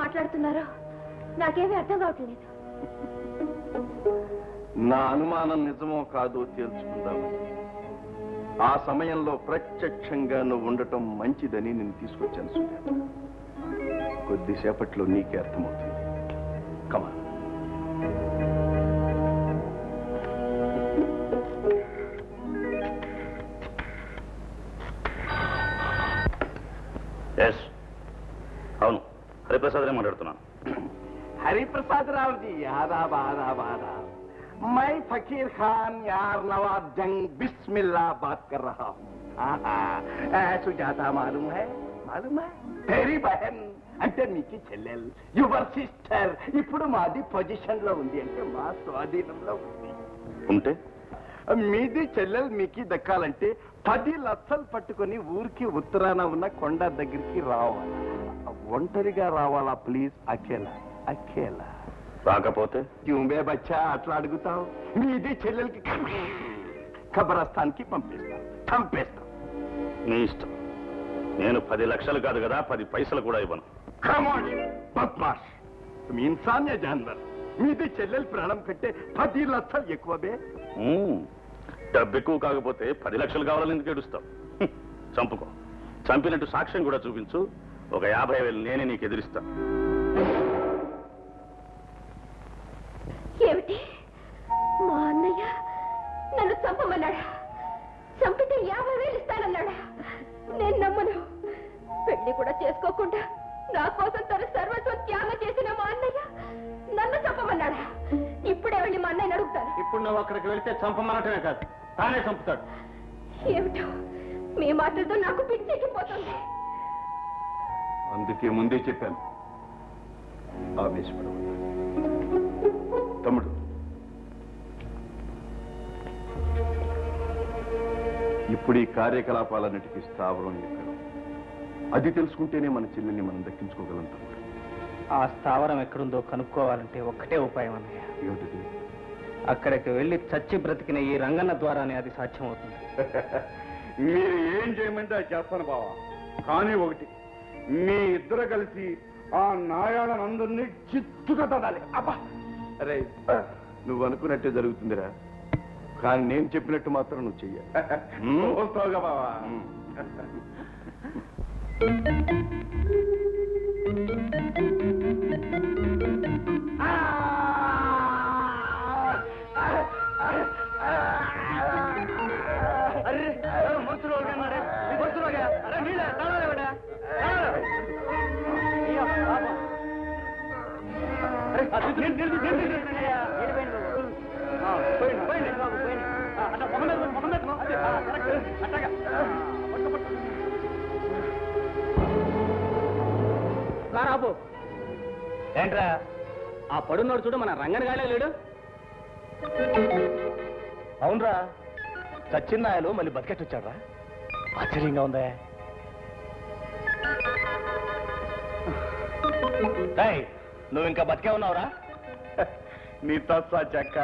మాట్లాడుతున్నారో నాకేమీ అర్థం కావట్లేదు. నా అనుమానం నిజమో కాదో తేల్చుకుందాం. ఆ సమయంలో ప్రత్యక్షంగా నువ్వు ఉండటం మంచిదని నేను తీసుకొచ్చాను సుజాత. కొద్దిసేపట్లో నీకే అర్థమవుతుంది. కమా. అవును, హరిప్రసాద్ మాట్లాడుతున్నాను. हरिप्रसाद राव जी, आदाब आदाब आदाब। मैं फकीर खान यार नवाब जंग बिस्मिल्लाह बात कर रहा हूँ। सुजाता मालूम है तेरी बहन అంటే మీకు చెల్లెల్ యువర్ సిస్టర్ ఇప్పుడు మాది పొజిషన్ లో ఉంది, అంటే మా స్వాధీనంలో ఉంది. ఉంటే మీది చెల్లెల్ మీకు దక్కాలంటే 10 లక్షలు పట్టుకొని ఊరికి ఉత్తరాన ఉన్న కొండ దగ్గరికి రావాలి. ఒంటరిగా రావాలా ప్లీజ్? అకేలా అకేలా రాకపోతే క్యూంబే బచ్చా అట్లా అడుగుతావు? మీది చెల్లెలకి ఖబరస్థాన్కి చంపేస్తాం. నీ ఇష్టం. నేను 10 లక్షలు కాదు కదా, 10 పైసలు కూడా ఇవ్వను. బద్మాష్, మీ ఇన్సాన్ యా జాన్వర్. మీది చెల్లెలు ప్రాణం కంటే 10 లక్షలు ఎక్కువే. డబ్బు ఎక్కువ కాకపోతే 10 లక్షలు కావాలని ఎందుకు ఏడుస్తావు? చంపుకో. చంపినట్టు సాక్ష్యం కూడా చూపించు. ఒక 50,000 నేనే నీకు ఎదిరిస్తా. ఏమిటి? మా అన్నయ్య నన్ను చంపమన్నాడా? చంపితే 50,000 ఇస్తానన్నాడా? నేను నమ్మను. పెళ్లి కూడా చేసుకోకుండా నా కోసం తన సర్వస్వం త్యాగం చేసిన మా అన్నయ్య నన్ను చంపమన్నాడా? ఇప్పుడే వెళ్ళి మా అన్నయ్యని అడుగుతాను. ఇప్పుడు నువ్వు అక్కడికి వెళ్తే చంపమనటమే కాదు, తానే చంపుతాడు. ఏమిటో మీ మాటలతో నాకు పిచ్చెక్కిపోతుంది. అందుకే ముందే చెప్పాను, ఆవేశపడవద్దు. తమ్ముడు, ఇప్పుడు ఈ కార్యకలాపాలన్నిటికీ స్థావరం ఎక్కడ? అది తెలుసుకుంటేనే మన చెల్లెల్ని మనం దక్కించుకోగలం తమ్ముడు. ఆ స్థావరం ఎక్కడుందో కనుక్కోవాలంటే ఒక్కటే ఉపాయం అన్నయ్య. ఏమిటిది? అక్కడికి వెళ్ళి చచ్చి బ్రతికిన ఈ రంగన్న ద్వారానే అది సాధ్యమవుతుంది. మీరు ఏం చేయమంటే అది చేస్తాను బావా. కానీ ఒకటి, మీ ఇద్దరు కలిసి ఆ నాయాళ్ళనందరినీ చిత్తుగా తడాలి. అబ్బా, అరే నువ్వు అనుకున్నట్టే జరుగుతుందిరా, కానీ నేను చెప్పినట్టు మాత్రం నువ్వు చెయ్యాలి. బావా. రాబు ఏంట్రా ఆ పడున్నాడు చూడు, మన రంగనగాడే లేడు. అవునరా, సచ్చిన్నాయలు మళ్ళీ బతికెట్టొచ్చాడ్రా. ఆశ్చర్యంగా ఉందే. నువ్వు ఇంకా బతికే ఉన్నావురా? నీ తస్సా చెక్క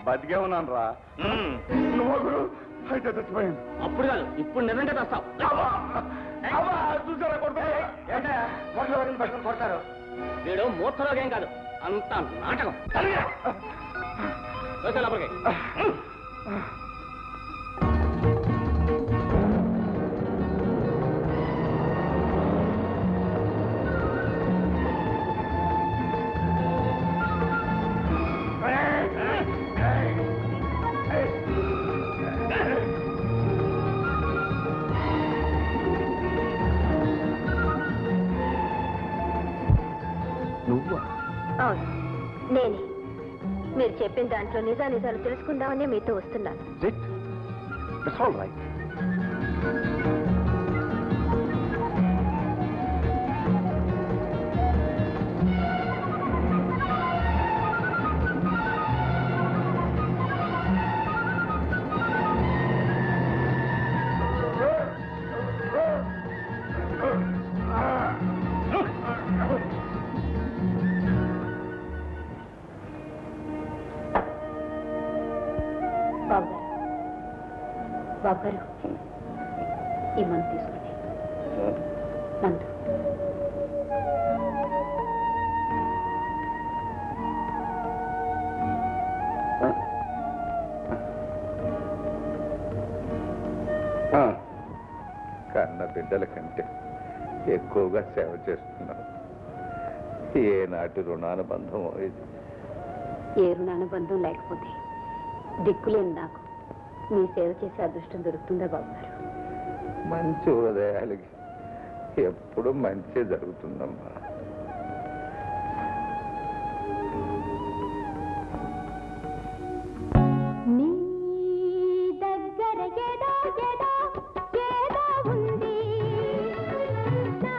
బతికే ఉన్నాను రా. నువ్వు అయితే చచ్చిపోయాను. అప్పుడు కాదు, ఇప్పుడు నిజంగా తెస్తావు. చూసారా కొడతారు. వీడు మూర్ఖలోకేం కాదు, అంత నాటకం. లోపలికి అవును, నేనే. మీరు చెప్పిన దాంట్లో నిజాలు తెలుసుకుందామని మీతో వస్తున్నాను. బాబు గారు, ఈ మందు తీసుకోండి. మందు బిడ్డల కంటే ఎక్కువగా సేవ చేస్తున్నావు. ఏనాటి రుణానుబంధమో ఇది. ఏ రుణానుబంధం లేకపోతే దిక్కులేని నాకు మీ సేవ చేసే అదృష్టం దొరుకుతుందా బాబు గారు? మంచి హృదయాలకి ఎప్పుడు మంచి జరుగుతుందమ్మా. నీ దగ్గర ఏదో ఏదో ఏదో ఉంది, నా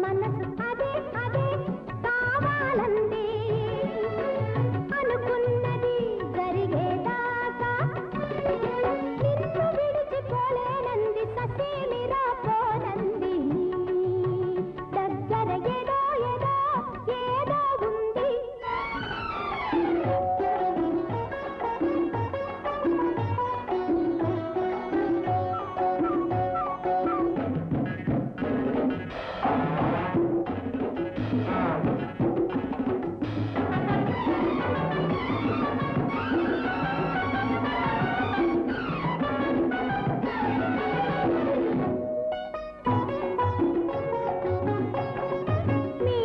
మనసు అదే అదే కావాలంది, అనుకున్నది జరిగేదాకా నిన్ను విడిచిపోలేనంది, ససేమిరా పోనంది. దగ్గర ఏదో ఏదో ఏదో ఉంది. మీ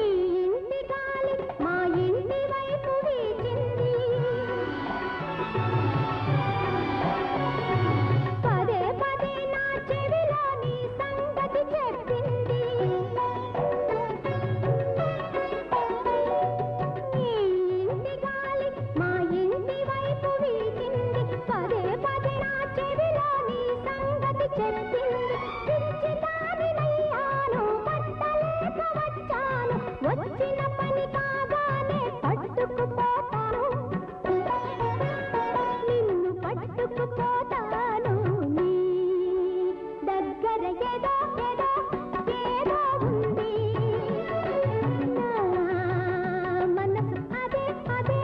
ఇంటి గాలి మా ఇంటి వైపు వీచింది, పదే పదే నా చెవిలో నీ సంగతి చెప్పింది. మీ ఇంటి గాలి మా ఇంటి వైపు వీచింది, పదే పదే నా చెవిలో నీ సంగతి చెప్పింది. పిచ్చి దానినయ్యాను, పట్టలేక వచ్చాను, వచ్చిన పని కాగానే పట్టుకుపోతాను, నిన్ను పట్టుకుపోతాను. నీ దగ్గర ఏదో ఏదో ఏదో ఉంది, నా మనసు అదే అదే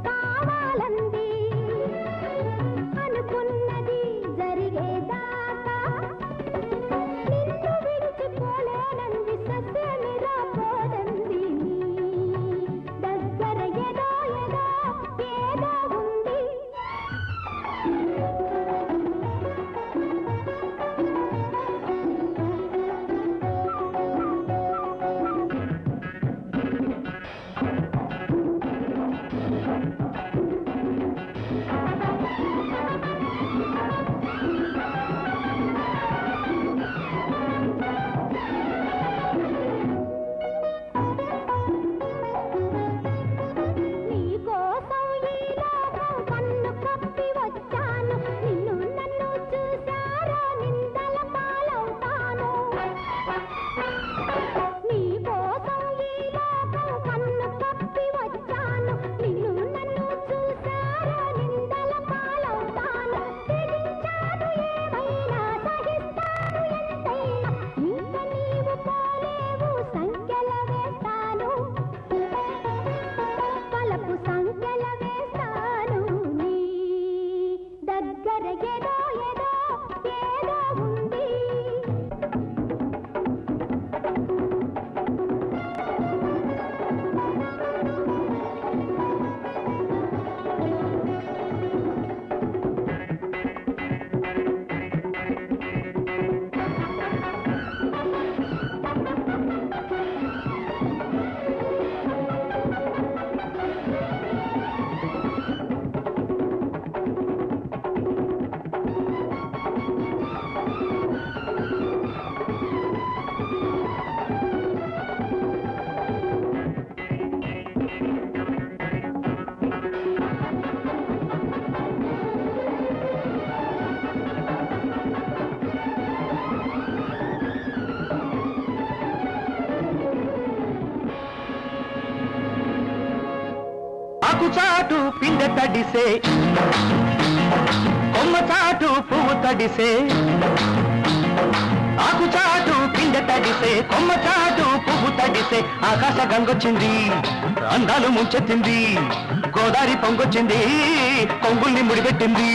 కావాలంది, అనుకున్నది జరిగేదాకా నిన్ను విడిచిపోలేనంది, ససేమిరా పోదంది. దగ్గర ఏదో ఏదో ఏదో ఉంది. నీకోసం ఈ లోకం కన్ను కప్పి వచ్చాను, నిన్ను నన్ను చూశారా నిందల పాలవుతాను. నీకోసం ఈ లోకం కన్ను కప్పి వచ్చాను, నిన్ను నన్ను చూశారా నిందల పాలవుతాను. తెగించాను ఏమైనా, సహిస్తాను ఎంతైనా, ఇంక నీవు పోలేవు సంఖ్యల వేస్తాను, పలపు సంఖ్యల వేస్తాను. నీ దగ్గర ఏదో ఏదో ఏదో ఉంది. చాటు పిండ తడిసే, కొమ్మ చాటు పువ్వు తడిసే, ఆకు చాటు పిండ తడిసే, కొమ్మ చాటు పువ్వు తడిసే, ఆకాశ గంగొచ్చింది, అందాలు ముంచెత్తింది, గోదారి పొంగొచ్చింది, కొంగుల్ని ముడిపెట్టింది.